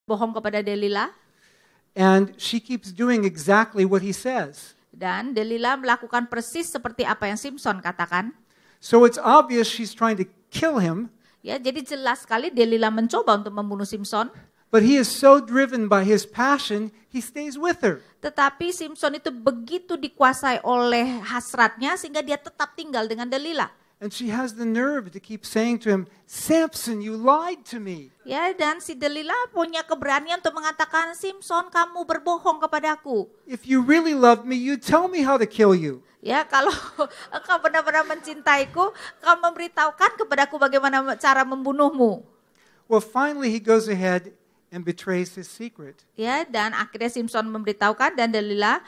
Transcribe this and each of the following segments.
bohong kepada Delila. And she keeps doing exactly what he says. Dan Delila melakukan persis seperti apa yang Simpson katakan. So it's obvious she's trying to kill him. Ya, jadi jelas sekali Delila mencoba untuk membunuh Simpson. But he is so driven by his passion, he stays with her. Tetapi Simpson itu begitu dikuasai oleh hasratnya sehingga dia tetap tinggal dengan Delila. And she has the nerve to keep saying to him, Samson, you lied to me. Ya, dan si Delila punya keberanian untuk mengatakan, Simpson, kamu berbohong kepadaku. If you really loved me, you'd tell me how to kill you. Ya, kalau engkau benar-benar mencintaiku, kau memberitahukan kepadaku bagaimana cara membunuhmu. Well, finally he goes ahead and betrays his secret. Ya, dan akhirnya Simpson memberitahukan dan Delila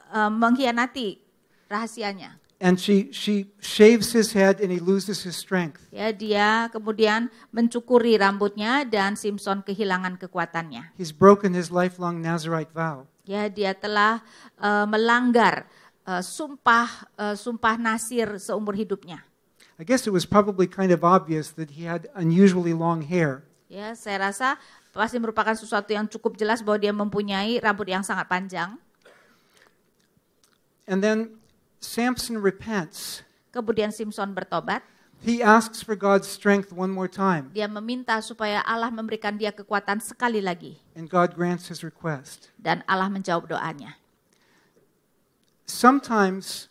mengkhianati rahasianya. And she shaves his head and he loses his strength. Ya, dia kemudian mencukuri rambutnya dan Simpson kehilangan kekuatannya. He's broken his lifelong Nazirite vow. Ya, dia telah melanggar sumpah Nasir seumur hidupnya. I guess it was probably kind of obvious that he had unusually long hair. Ya, saya rasa pasti merupakan sesuatu yang cukup jelas bahwa dia mempunyai rambut yang sangat panjang. And then Samson repents. Kemudian Simpson bertobat. He asks for God's strength one more time. Dia meminta supaya Allah memberikan dia kekuatan sekali lagi. And God grants his request. Dan Allah menjawab doanya. Sometimes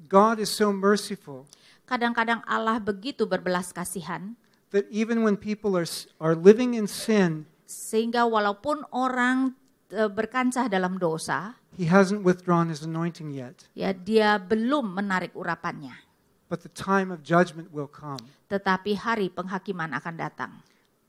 God is so merciful. Kadang-kadang Allah begitu berbelas kasihan. That even when people are living in sin, sehingga walaupun orang berkancah dalam dosa, he hasn't withdrawn his anointing yet. Ya, dia belum menarik urapannya. But the time of judgment will come. Tetapi hari penghakiman akan datang.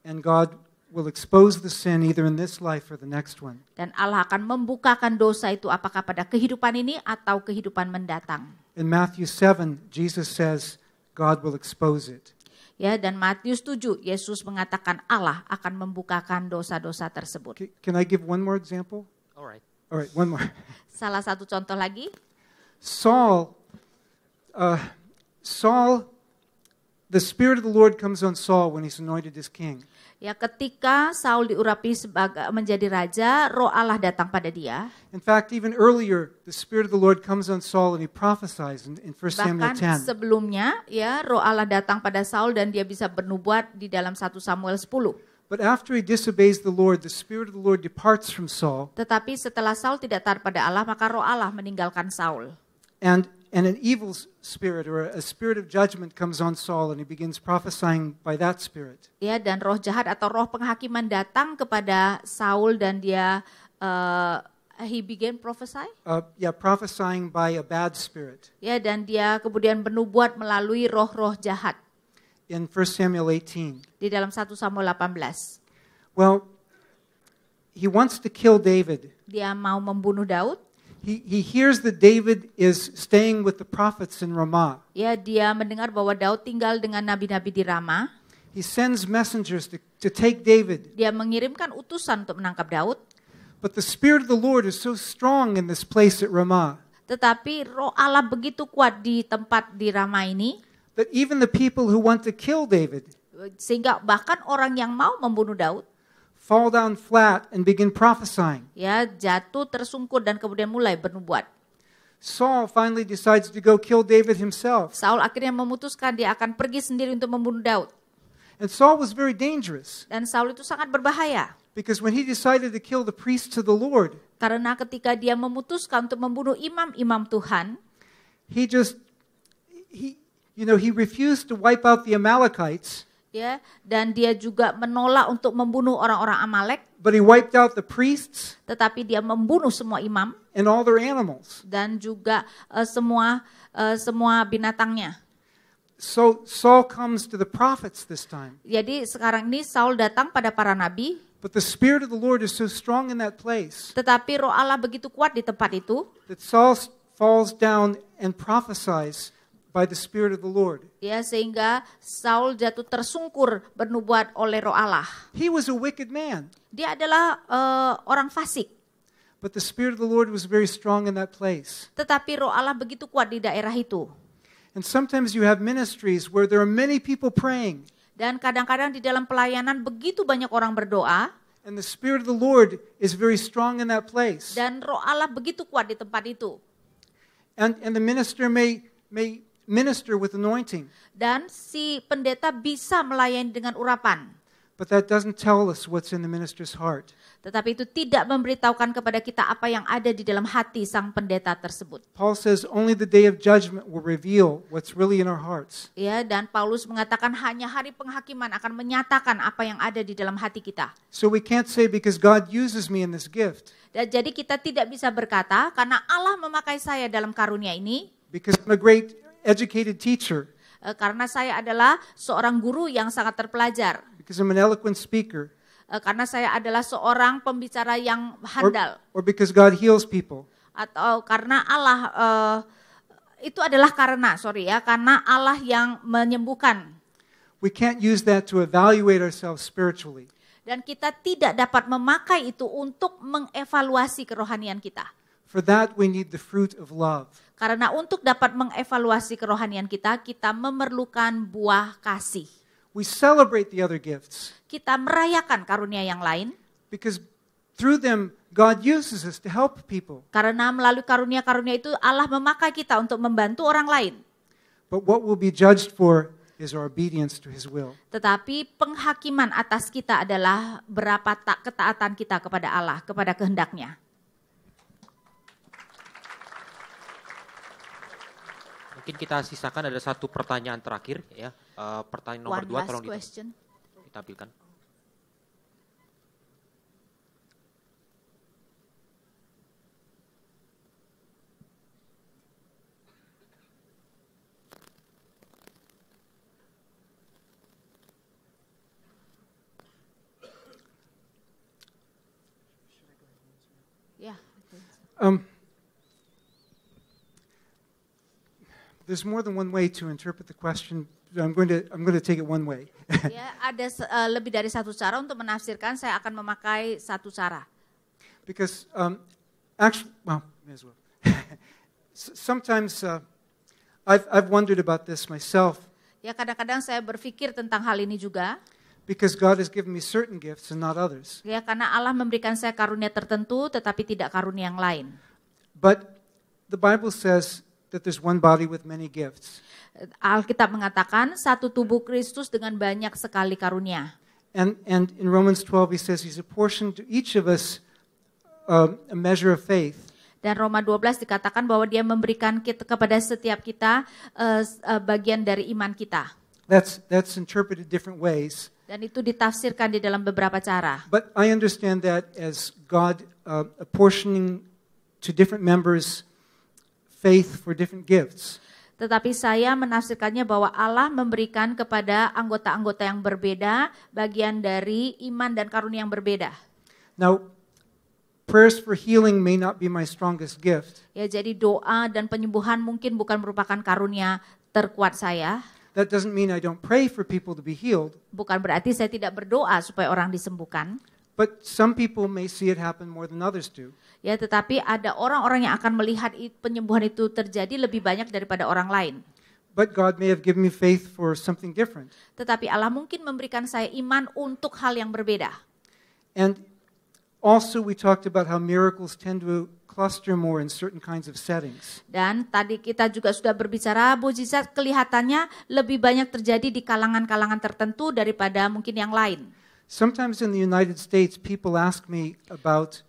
And God will expose the sin either in this life or the next one. Dan Allah akan membukakan dosa itu apakah pada kehidupan ini atau kehidupan mendatang. In Matthew 7, Jesus says God will expose it. Ya, dan Matius 7, Yesus mengatakan Allah akan membukakan dosa-dosa tersebut. Can I give one more example? All right. All right, one more. Salah satu contoh lagi. Saul, the Spirit of the Lord comes on Saul when he's anointed as king. Ya, ketika Saul diurapi menjadi raja, Roh Allah datang pada dia. In fact, even earlier, the Spirit of the Lord comes on Saul and he prophesies in 1 Samuel 10. Bahkan sebelumnya, ya, Roh Allah datang pada Saul dan dia bisa bernubuat di dalam 1 Samuel 10. But after he disobeys the Lord, the Spirit of the Lord departs from Saul. Tetapi setelah Saul tidak taat pada Allah, maka Roh Allah meninggalkan Saul. And an evil spirit or a spirit of judgment comes on Saul and he begins prophesying by that spirit. Ya, dan roh jahat atau roh penghakiman datang kepada Saul dan dia he began prophesy. Prophesying by a bad spirit. Ya, dan dia kemudian bernubuat melalui roh-roh jahat. In 1 Samuel 18. Di dalam 1 Samuel 18. Well, he wants to kill David. Dia mau membunuh Daud. He hears that David is staying with the prophets in Ramah. Ya, dia mendengar bahwa Daud tinggal dengan nabi-nabi di Ramah. He sends messengers to take David. Dia mengirimkan utusan untuk menangkap Daud. But the Spirit of the Lord is so strong in this place at Ramah. Tetapi Roh Allah begitu kuat di tempat di Ramah ini. That even the people who want to kill David. Sehingga bahkan orang yang mau membunuh Daud. Fall down flat and begin prophesying. Ya, jatuh tersungkur dan kemudian mulai bernubuat. Saul finally decides to go kill David himself. Saul akhirnya memutuskan dia akan pergi sendiri untuk membunuh Daud. And Saul was very dangerous. Dan Saul itu sangat berbahaya. Because when he decided to kill the priests of the Lord, karena ketika dia memutuskan untuk membunuh imam-imam Tuhan, he refused to wipe out the Amalekites. Ya, dan dia juga menolak untuk membunuh orang-orang Amalek. But he wiped out the priests. Tetapi dia membunuh semua imam. And all their animals. Dan juga semua binatangnya. So Saul comes to the prophets this time. Jadi sekarang ini Saul datang pada para nabi. But the Spirit of the Lord is so strong in that place. Tetapi Roh Allah begitu kuat di tempat itu. That Saul falls down and prophesies by the Spirit of the Lord. Ya, sehingga Saul jatuh tersungkur bernubuat oleh Roh Allah. He was a wicked man. Dia adalah orang fasik. But the Spirit of the Lord was very strong in that place. Tetapi Roh Allah begitu kuat di daerah itu. And sometimes you have ministries where there are many people praying. Dan kadang-kadang di dalam pelayanan begitu banyak orang berdoa and the Spirit of the Lord is very strong in that place. dan Roh Allah begitu kuat di tempat itu. And the minister may minister with anointing, Dan si pendeta bisa melayani dengan urapan. but that doesn't tell us what's in the minister's heart. Tetapi itu tidak memberitahukan kepada kita apa yang ada di dalam hati sang pendeta tersebut. Paul says only the day of judgment will reveal what's really in our hearts. Ya, dan Paulus mengatakan hanya hari penghakiman akan menyatakan apa yang ada di dalam hati kita. So we can't say because God uses me in this gift, Dan jadi kita tidak bisa berkata karena Allah memakai saya dalam karunia ini, because I'm a great educated teacher, karena saya adalah seorang guru yang sangat terpelajar, because I'm an eloquent speaker, karena saya adalah seorang pembicara yang handal, or because God heals people. atau karena Allah itu adalah karena Allah yang menyembuhkan. We can't use that to evaluate ourselves spiritually. Dan kita tidak dapat memakai itu untuk mengevaluasi kerohanian kita. For that we need the fruit of love. Karena untuk dapat mengevaluasi kerohanian kita, kita memerlukan buah kasih. We celebrate the other gifts Kita merayakan karunia yang lain, because through them God uses us to help people. karena melalui karunia-karunia itu Allah memakai kita untuk membantu orang lain. But what we'll be judged for is our obedience to His will. Tetapi penghakiman atas kita adalah berapa ketaatan kita kepada Allah, kepada kehendak-Nya. Mungkin kita sisakan ada satu pertanyaan terakhir ya. Pertanyaan nomor 2 tolong question. ditampilkan. Ya. There's more than one way to interpret the question. I'm going to take it one way. Ya, ada lebih dari satu cara untuk menafsirkan. Saya akan memakai satu cara. Because actually, well, may as well. Sometimes I've wondered about this myself, Ya, kadang-kadang saya berpikir tentang hal ini juga. because God has given me certain gifts and not others. Ya, karena Allah memberikan saya karunia tertentu, tetapi tidak karunia yang lain. But the Bible says that there's one body with many gifts. Alkitab mengatakan satu tubuh Kristus dengan banyak sekali karunia. And in Romans 12 he says He's apportioned to each of us a measure of faith. Dan Roma 12 dikatakan bahwa Dia memberikan kepada setiap kita bagian dari iman kita. That's interpreted different ways. Dan itu ditafsirkan di dalam beberapa cara. But I understand that as God apportioning to different members faith for different gifts. Tetapi saya menafsirkannya bahwa Allah memberikan kepada anggota-anggota yang berbeda bagian dari iman dan karunia yang berbeda. Now, prayers for healing may not be my strongest gift. Ya, jadi doa dan penyembuhan mungkin bukan merupakan karunia terkuat saya. That doesn't mean I don't pray for people to be healed. Bukan berarti saya tidak berdoa supaya orang disembuhkan. But some people may see it happen more than others do. Ya, tetapi ada orang-orang yang akan melihat penyembuhan itu terjadi lebih banyak daripada orang lain. But God may have given me faith for something different. Tetapi Allah mungkin memberikan saya iman untuk hal yang berbeda. And also we talked about how miracles tend to cluster more in certain kinds of settings. Dan tadi kita juga sudah berbicara mukjizat kelihatannya lebih banyak terjadi di kalangan-kalangan tertentu daripada mungkin yang lain. Sometimes in the United States, people ask me about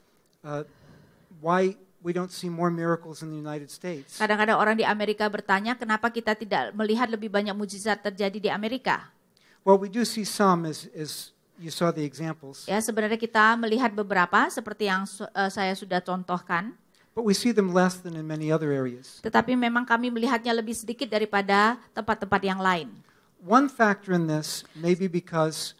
why we don't see more miracles in the United States. Kadang-kadang orang di Amerika bertanya kenapa kita tidak melihat lebih banyak mukjizat terjadi di Amerika. Well, we do see some, as you saw the examples, Ya, sebenarnya kita melihat beberapa seperti yang saya sudah contohkan. but we see them less than in many other areas. Tetapi memang kami melihatnya lebih sedikit daripada tempat-tempat yang lain. One factor in this may be because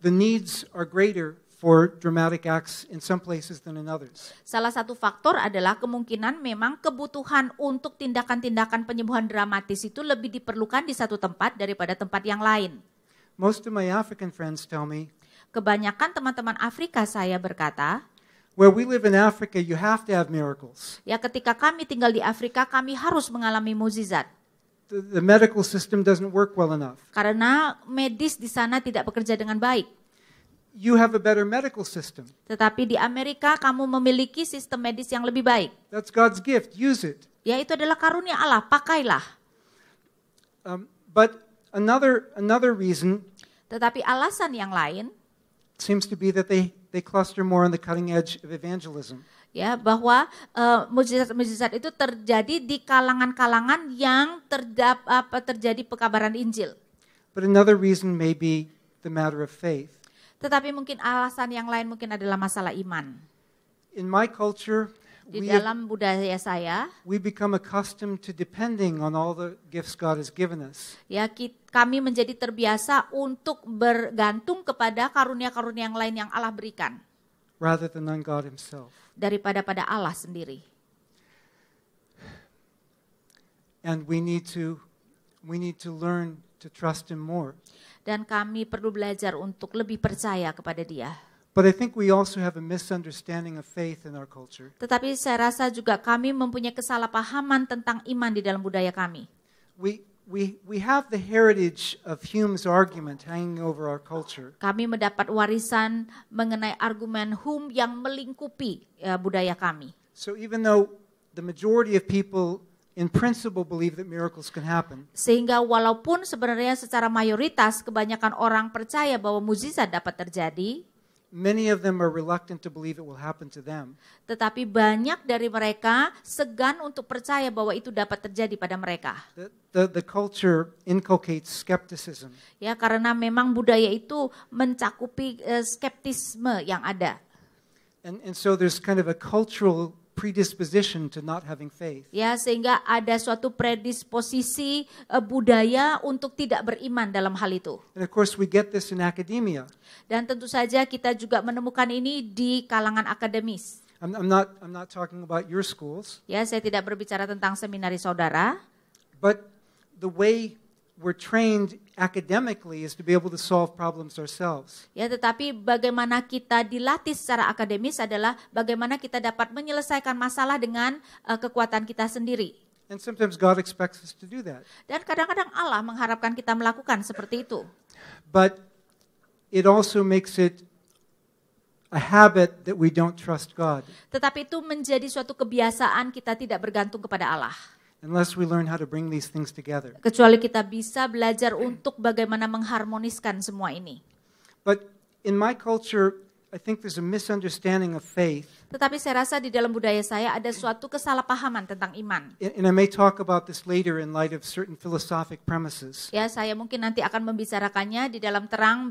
the needs are greater for dramatic acts in some places than in others. Salah satu faktor adalah kemungkinan memang kebutuhan untuk tindakan-tindakan penyembuhan dramatis itu lebih diperlukan di satu tempat daripada tempat yang lain. Most of my African friends tell me, Kebanyakan teman-teman Afrika saya berkata, where we live in Africa, you have to have miracles. ya ketika kami tinggal di Afrika, kami harus mengalami mukjizat. the medical system doesn't work well enough. Karena medis di sana tidak bekerja dengan baik. You have a better medical system. Tetapi di Amerika kamu memiliki sistem medis yang lebih baik. That's God's gift. Use it. Ya, itu adalah karunia Allah, pakailah. But another reason Tetapi alasan yang lain, seems to be that they cluster more on the cutting edge of evangelism. ya, bahwa mukjizat-mukjizat itu terjadi di kalangan-kalangan yang terjadi pekabaran Injil. But another reason may be the matter of faith. Tetapi mungkin alasan yang lain mungkin adalah masalah iman. In my culture, Di dalam budaya saya, we become accustomed to depending on all the gifts God has given us. ya, kami menjadi terbiasa untuk bergantung kepada karunia-karunia yang lain yang Allah berikan rather than on God himself. daripada pada Allah sendiri. And we need to learn to trust him more. Dan kami perlu belajar untuk lebih percaya kepada Dia. But I think we also have a misunderstanding of faith in our culture. Tetapi saya rasa juga kami mempunyai kesalahpahaman tentang iman di dalam budaya kami. We have the heritage of Hume's argument hanging over our culture. Kami mendapat warisan mengenai argumen Hume yang melingkupi budaya kami. So even though the majority of people in principle believe that miracles can happen, Sehingga walaupun sebenarnya secara mayoritas kebanyakan orang percaya bahwa mukjizat dapat terjadi, many of them are reluctant to believe it will happen to them. tetapi banyak dari mereka segan untuk percaya bahwa itu dapat terjadi pada mereka. The culture inculcates skepticism. Ya, karena memang budaya itu mencakupi skeptisme yang ada. And so there's kind of a cultural predisposition to not having faith. Ya, sehingga ada suatu predisposisi budaya untuk tidak beriman dalam hal itu. And of course we get this in academia. Dan tentu saja kita juga menemukan ini di kalangan akademis. I'm not talking about your schools, Ya, saya tidak berbicara tentang seminari saudara, but the way we're trained academically is to be able to solve problems ourselves. ya, tetapi bagaimana kita dilatih secara akademis adalah bagaimana kita dapat menyelesaikan masalah dengan kekuatan kita sendiri. And sometimes God expects us to do that. Dan kadang-kadang Allah mengharapkan kita melakukan seperti itu. But it also makes it a habit that we don't trust God Tetapi itu menjadi suatu kebiasaan kita tidak bergantung kepada Allah. unless we learn how to bring these things together. Kecuali kita bisa belajar untuk bagaimana mengharmoniskan semua ini. But in my culture, I think there's a misunderstanding of faith. Tetapi saya rasa di dalam budaya saya ada suatu kesalahpahaman tentang iman. And I may talk about this later in light of certain philosophic premises. Ya, saya mungkin nanti akan membicarakannya di dalam terang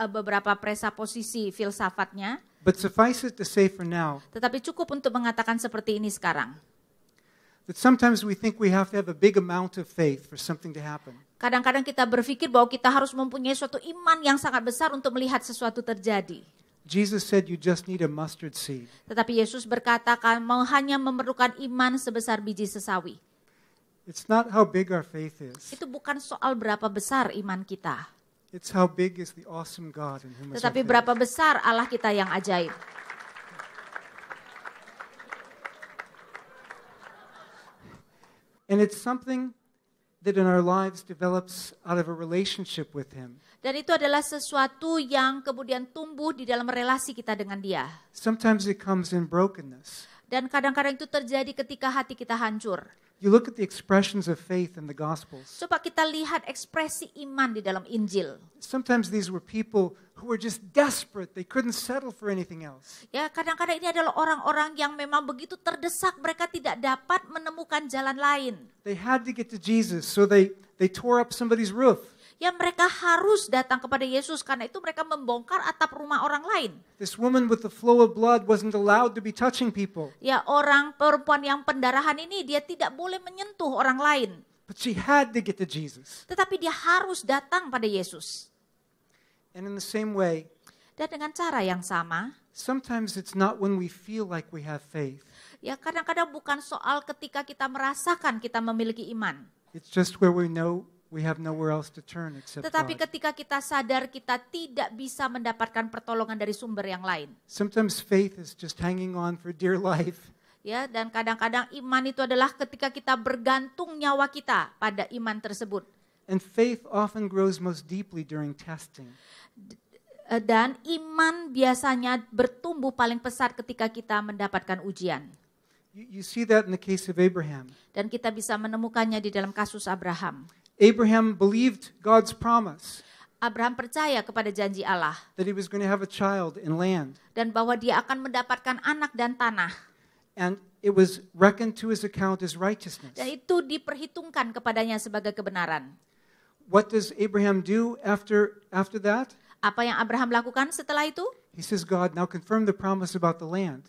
beberapa presaposisi filsafatnya. But suffice it to say for now Tetapi cukup untuk mengatakan seperti ini sekarang. that sometimes we think we have to have a big amount of faith for something to happen. Kadang-kadang kita berpikir bahwa kita harus mempunyai suatu iman yang sangat besar untuk melihat sesuatu terjadi. Jesus said you just need a mustard seed. Tetapi Yesus berkata kamu hanya memerlukan iman sebesar biji sesawi. It's not how big our faith is. Itu bukan soal berapa besar iman kita. It's how big is the awesome God in whom is our Tetapi faith. berapa besar Allah kita yang ajaib. And it's something that in our lives develops out of a relationship with him. Dan itu adalah sesuatu yang kemudian tumbuh di dalam relasi kita dengan Dia. Sometimes it comes in brokenness. Dan kadang-kadang itu terjadi ketika hati kita hancur. You look at the expressions of faith in the Gospels. Coba kita lihat ekspresi iman di dalam Injil. Sometimes these were people who were just desperate. They couldn't settle for anything else. Ya, kadang-kadang ini adalah orang-orang yang memang begitu terdesak, mereka tidak dapat menemukan jalan lain. They had to get to Jesus, so they tore up somebody's roof. Ya, mereka harus datang kepada Yesus karena itu mereka membongkar atap rumah orang lain. This woman with the flow of blood wasn't allowed to be touching people, Ya, perempuan yang pendarahan ini dia tidak boleh menyentuh orang lain. but she had to get to Jesus. Tetapi dia harus datang pada Yesus. And in the same way, Dan dengan cara yang sama, sometimes it's not when we feel like we have faith. ya kadang-kadang bukan soal ketika kita merasakan kita memiliki iman. It's just where we know we have nowhere else to turn except Tetapi God. ketika kita sadar kita tidak bisa mendapatkan pertolongan dari sumber yang lain. Sometimes faith is just hanging on for dear life. Ya, dan kadang-kadang iman itu adalah ketika kita bergantung nyawa kita pada iman tersebut. And faith often grows most deeply during testing. Dan iman biasanya bertumbuh paling pesat ketika kita mendapatkan ujian. You see that in the case of Abraham. Dan kita bisa menemukannya di dalam kasus Abraham. Abraham believed God's promise Abraham percaya kepada janji Allah. that he was going to have a child and land. Dan bahwa dia akan mendapatkan anak dan tanah. And it was reckoned to his account as righteousness. Dan itu diperhitungkan kepadanya sebagai kebenaran. What does Abraham do after that? Apa yang Abraham lakukan setelah itu? He says, God, now confirm the promise about the land.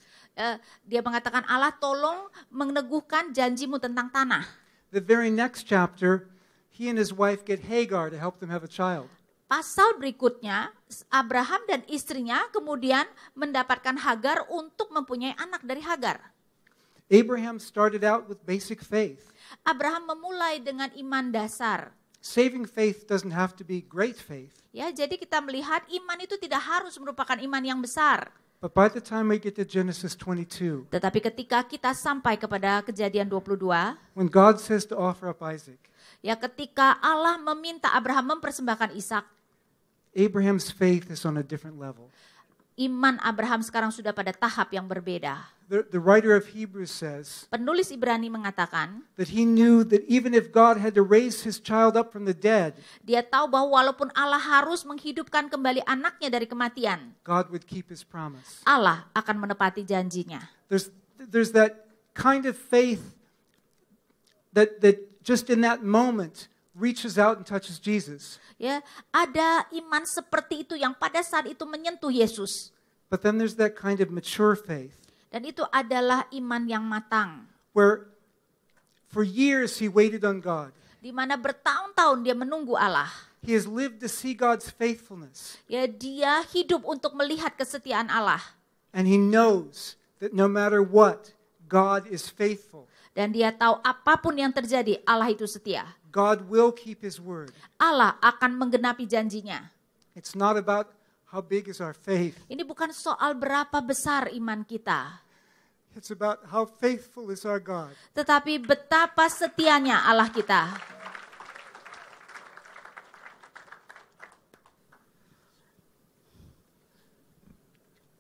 Dia mengatakan, Allah tolong meneguhkan janjimu tentang tanah. The very next chapter, he and his wife get Hagar to help them have a child. Pasal berikutnya, Abraham dan istrinya kemudian mendapatkan Hagar untuk mempunyai anak dari Hagar. Abraham started out with basic faith. Abraham memulai dengan iman dasar. Saving faith doesn't have to be great faith. Ya, jadi kita melihat iman itu tidak harus merupakan iman yang besar. But by the time we get to Genesis 22, Tetapi ketika kita sampai kepada Kejadian 22, when God says to offer up Isaac, ya ketika Allah meminta Abraham mempersembahkan Ishak, Abraham's faith is on a different level. iman Abraham sekarang sudah pada tahap yang berbeda. The writer of Hebrews says Penulis Ibrani mengatakan, that he knew that even if God had to raise his child up from the dead, dia tahu bahwa walaupun Allah harus menghidupkan kembali anaknya dari kematian, God would keep his promise. Allah akan menepati janjinya. There's that kind of faith that just in that moment reaches out and touches Jesus. Ya, ada iman seperti itu yang pada saat itu menyentuh Yesus. But then there's that kind of mature faith Dan itu adalah iman yang matang, where for years he waited on God. di mana bertahun-tahun dia menunggu Allah. He has lived to see God's faithfulness. Ya, dia hidup untuk melihat kesetiaan Allah. And he knows that no matter what, God is faithful. Dan dia tahu apapun yang terjadi, Allah itu setia. God will keep his word. Allah akan menggenapi janjinya. It's not about how big is our faith. Ini bukan soal berapa besar iman kita, It's about how faithful is our God. tetapi betapa setianya Allah kita.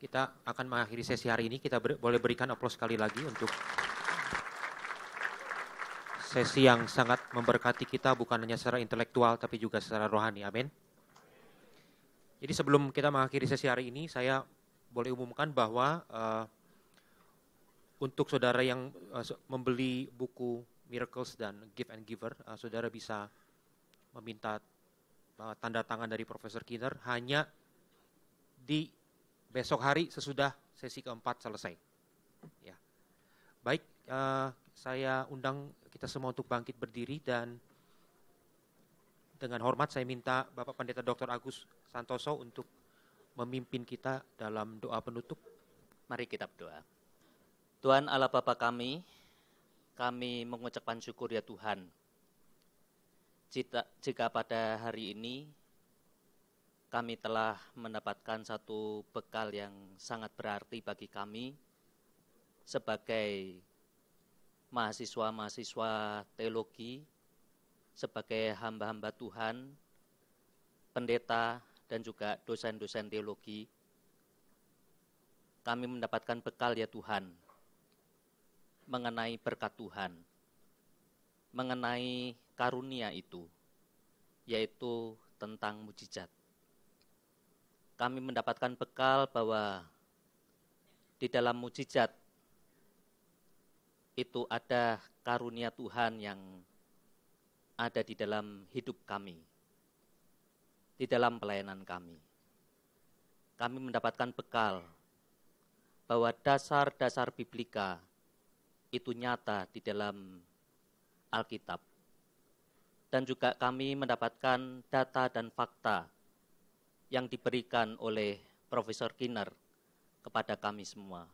Kita akan mengakhiri sesi hari ini. Kita boleh berikan aplaus sekali lagi untuk sesi yang sangat memberkati kita, bukan hanya secara intelektual tapi juga secara rohani. Amin. Jadi sebelum kita mengakhiri sesi hari ini, saya boleh umumkan bahwa untuk saudara yang membeli buku Miracles dan Give and Giver, saudara bisa meminta tanda tangan dari Profesor Kinner hanya di besok hari sesudah sesi keempat selesai. Ya. Baik, saya undang kita semua untuk bangkit berdiri dan dengan hormat saya minta Bapak Pendeta Dr. Agus Santoso untuk memimpin kita dalam doa penutup. Mari kita berdoa. Tuhan Allah Bapa kami mengucapkan syukur ya Tuhan. Jika pada hari ini kami telah mendapatkan satu bekal yang sangat berarti bagi kami sebagai mahasiswa-mahasiswa teologi, sebagai hamba-hamba Tuhan, pendeta, dan juga dosen-dosen teologi, kami mendapatkan bekal ya Tuhan, mengenai berkat Tuhan, mengenai karunia itu, yaitu tentang mujizat. Kami mendapatkan bekal bahwa di dalam mujizat itu ada karunia Tuhan yang ada di dalam hidup kami, di dalam pelayanan kami. Kami mendapatkan bekal bahwa dasar-dasar biblika itu nyata di dalam Alkitab. Dan juga kami mendapatkan data dan fakta yang diberikan oleh Profesor Kinner kepada kami semua.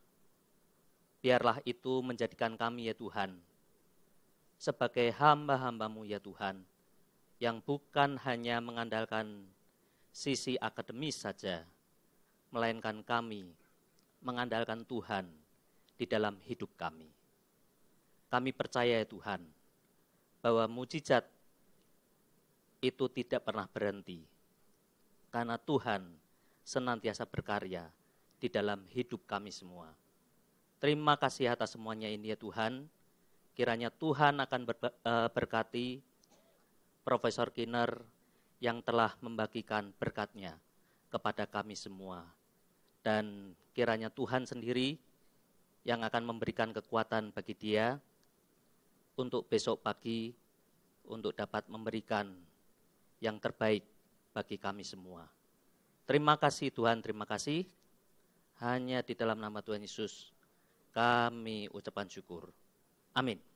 Biarlah itu menjadikan kami ya Tuhan, sebagai hamba-hamba-Mu ya Tuhan, yang bukan hanya mengandalkan sisi akademis saja, melainkan kami mengandalkan Tuhan di di dalam hidup kami. Kami percaya ya Tuhan, bahwa mujizat itu tidak pernah berhenti, karena Tuhan senantiasa berkarya di dalam hidup kami semua. Terima kasih atas semuanya ini ya Tuhan. Kiranya Tuhan akan berkati Profesor Kinner yang telah membagikan berkat-Nya kepada kami semua. Dan kiranya Tuhan sendiri yang akan memberikan kekuatan bagi dia untuk besok pagi, untuk dapat memberikan yang terbaik bagi kami semua. Terima kasih Tuhan, terima kasih. Hanya di dalam nama Tuhan Yesus kami ucapkan syukur. Amin.